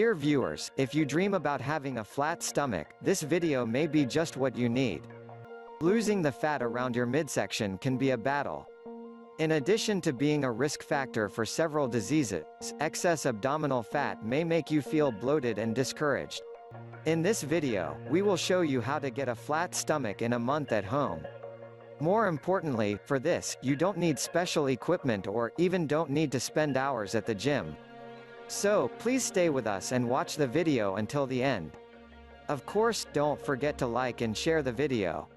Dear viewers, if you dream about having a flat stomach, this video may be just what you need. Losing the fat around your midsection can be a battle. In addition to being a risk factor for several diseases, excess abdominal fat may make you feel bloated and discouraged. In this video, we will show you how to get a flat stomach in a month at home. More importantly, for this, you don't need special equipment or even don't need to spend hours at the gym. So, please stay with us and watch the video until the end. Of course, don't forget to like and share the video.